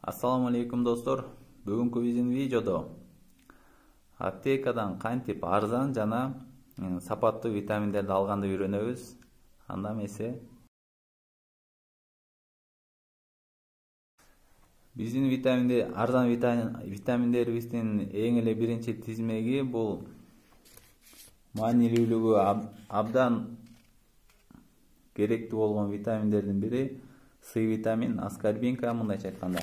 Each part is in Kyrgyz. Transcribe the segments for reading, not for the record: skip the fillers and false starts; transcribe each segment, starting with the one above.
Assalamu alaikum dostlar. Бүгүнкү биздин видеодо аптекадан кантип арзан жана сапаттуу витаминдерди алганды үйрөнөбүз. Анда эмесе биздин арзан витаминдерибиздин эң эле биринчи тизмеги бул маанилүүлүгү абдан керектүү болгон витаминдердин бири С витамин, аскорбинка. Мындайча айтканда,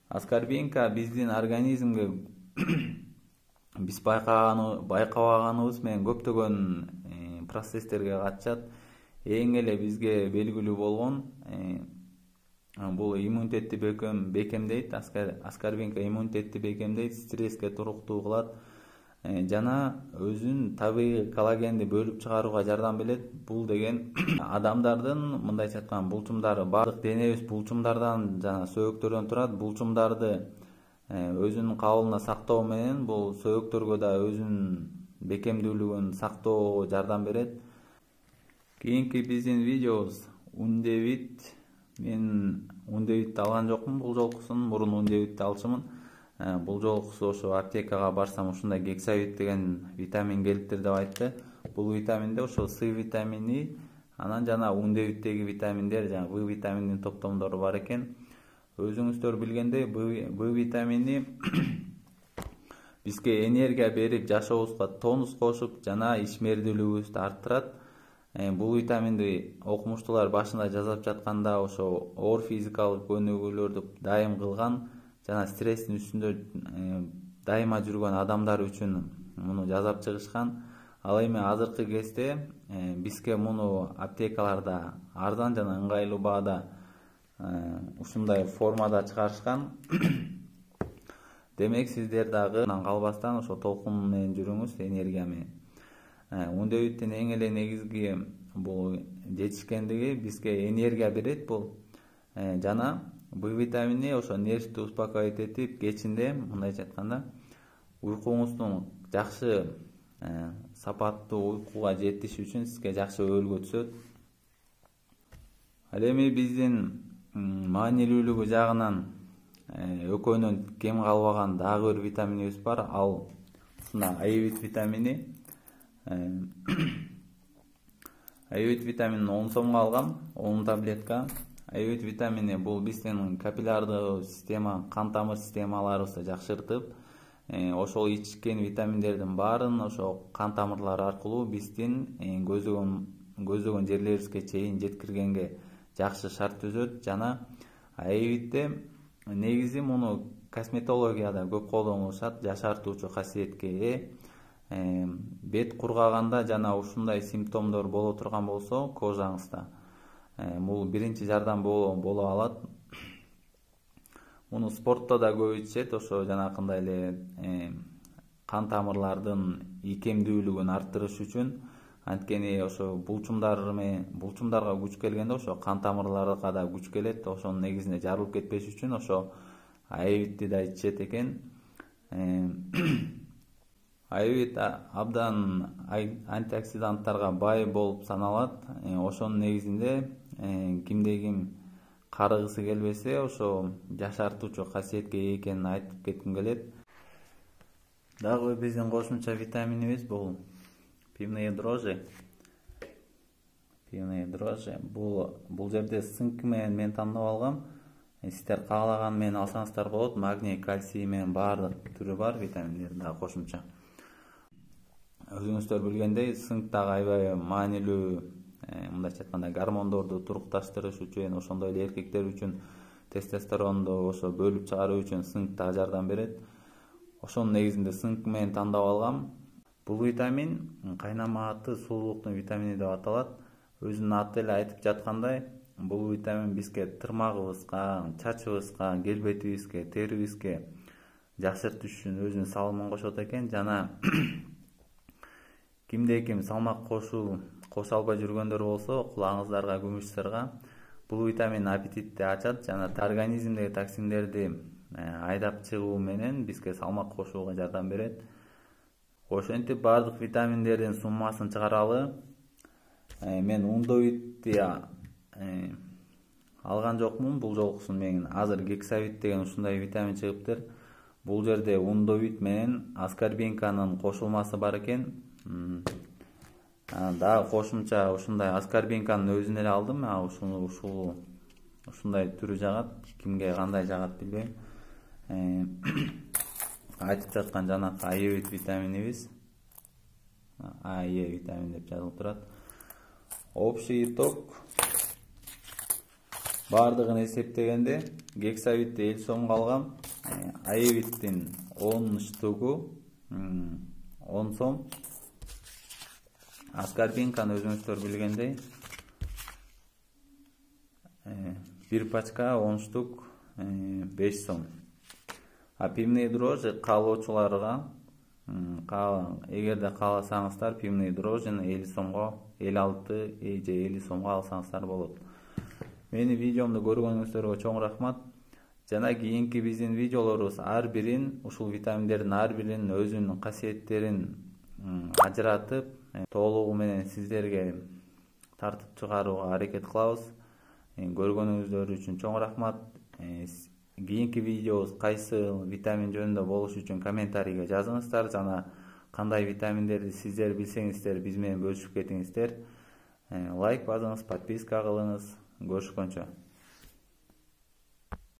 аскорбинка биздин организмге биз байкабаганыбыз менен көптөгөн процесстерге катышат. Эң эле бизге белгилүү болгон бул иммунитетти бекемдейт. Аскорбинка иммунитетти бекемдейт, стресске туруктуу кылат жана өзүнүн табигый коллагенди бөлүп чыгарууга жардам берет. Бул деген адамдардын мындайча айтканда булчумдары, баардык денебиз булчумдардан жана сөөктөрдөн турат. Булчумдарды өзүнүн кабылына сактоо менен бул сөөктөргө да өзүнүн бекемдүүлүгүн сактоого жардам берет. Кийинки биздин видеобуз ундевит. Мен ундевитти алган жокмун бул жолкусун, мурун ундевитти алчумун. Бул жолкусу ошо аптекага барсам ушундай гексавит деген витамин келиптир деп айтты. Бул витаминде ошо С витамини, анан жана ундевиттеги витаминдер, жана В витаминдин топтомдору бар экен. Өзүңүздөр билгендей, В витамини бизге энергия берип, жашообузга тонус кошуп, жана ишмердүүлүгүбүздү арттырат. Бул витаминди окумуштуулар башында жазып жатканда ошо оор физикалык көнүгүүлөрдү дайым кылган жана стресстин үстүндө дайыма жүргөн адамдар үчүн муну жасап чыгышкан. Ал эми азыркы кезде бизге муну аптекаларда арзан жана ыңгайлуу баада ушундай формада чыгарышкан. Демек сиздер дагы калбастан ошо толкун менен жүрүңүз, энергия менен. Ундевиттин эң эле негизги бул жетишкендиги бизге энергия берет бул жана В витамини ошо нервди успокоить этип, кечинде мындайча айтканда уйкуңуздун жакшы сапаттуу уйкуга жетиш үчүн сизге жакшы өбөлгө түзөт. Ал эми биздин маанилүүлүгү жагынан экөөнөн кем калбаган дагы бир витаминибиз бар. Ал айвит витамини. Айвит витаминин 10 сомго алгам, 10 таблетка. Айвит витамини бул биздин капиллярдык система, кан тамыр системаларыбызды жакшыртып, ошол ичкен витаминдердин баарын ошо кан тамырлары аркылуу биздин көздөгөн жерлерибизге чейин жеткиргенге жакшы шарт түзөт. Жана айвитте негизи муну косметологияда көп колдонулушат, жашартуучу касиетке ээ. Бет кургаганда жана ушундай симптомдор боло турган болсо кожаңызда, бул биринчи жардам боло алат. Муну спортто да көп ичет, ошо жанакындай эле кан тамырлардын ийкемдүүлүгүн арттырыш үчүн. Анткени ошо булчумдарга күч келгенде ошо кан тамырларга да күч келет. Ошонун негизинде жарылып кетпеш үчүн ошо айвитти да ичет экен. Айвит абдан антиоксиданттарга бай болуп саналат. Ошонун негизинде кимде ким карыгысы келбесе, ошо жашартуучу касиетке ээ экенин айтып кетким келет. Дагы биздин кошумча витаминибиз бул пивные дрожжи. Бул жерде цинк менен мен тандап алгам. Сиздер каалаган менен алсаңыздар болот. Магний, кальций менен баардык түрү бар витаминдердин дагы кошумча. Өзүңүздөр билгендей, цинк дагы аябай маанилүү, мындайча айтканда гормондорду турукташтырыш үчүн, ошондой эле эркектер үчүн тестостеронду ошо бөлүп чыгаруу үчүн цинк дагы жардам берет. Ошонун негизинде цинк менен тандап алгам. Бул витамин кайнамааты сулуулуктун витамини деп аталат. Өзүнүн аты эле айтып жаткандай, бул витамин бизге тырмагыбызга, чачыбызга, келбетибизге, терибизге жакшыртыш үчүн өзүнүн салымын кошот экен. Жана кимде ким салмак кошо албай жүргөндөр болсо, кулагыңыздарга, күмүш сырга бул витамин аппетитти ачат жана организмдеги токсиндерди айдап чыгуу менен бизге салмак кошууга жардам берет. Ошентип баардык витаминдердин суммасын чыгаралы. Мен ундевитти алган жокмун бул жолкусун менен. Азыр гексавит деген ушундай витамин чыгыптыр. Бул жерде ундовит менен аскорбинканын кошулмасы бар экен. Дагы кошумча ушундай аскорбинканын өзүн эле алдым. Ушундай түрү жагат. Кимге кандай жагат билбейм. Айтып жаткан жанакы Е витаминибиз. Е витамин деп жазылып турат. Общий итог. Бардыгын эсептегенде гексавитти 50 сомго алгам. Аевиттин 10 штугу 10 сом. Аскорбинканы өзүңүздөр билгендей бир пачка 10 штук 5 сом. Пивный дрожжи каалоочуларга эгерде кааласаңыздар пивный дрожжини 50 сомго 56 же 50 сомго алсаңыздар болот. Мени видеомду көргөнүңүздөргө чоң рахмат. Жана кийинки биздин видеолорубуз ар бирин ушул витаминдердин ар биринин өзүнүн касиеттерин ажыратып, толугу менен сиздерге тартып чыгарууга аракет кылабыз. Көргөнүңүздөр үчүн чоң рахмат. Кийинки видеобуз кайсы витамин жөнүндө болуш үчүн комментарийге жазыңыздар. Жана кандай витаминдерди сиздер билсеңиздер биз менен бөлүшүп кетиңиздер. Лайк басыңыз, подписка кылыңыз. Görüşкөнчө.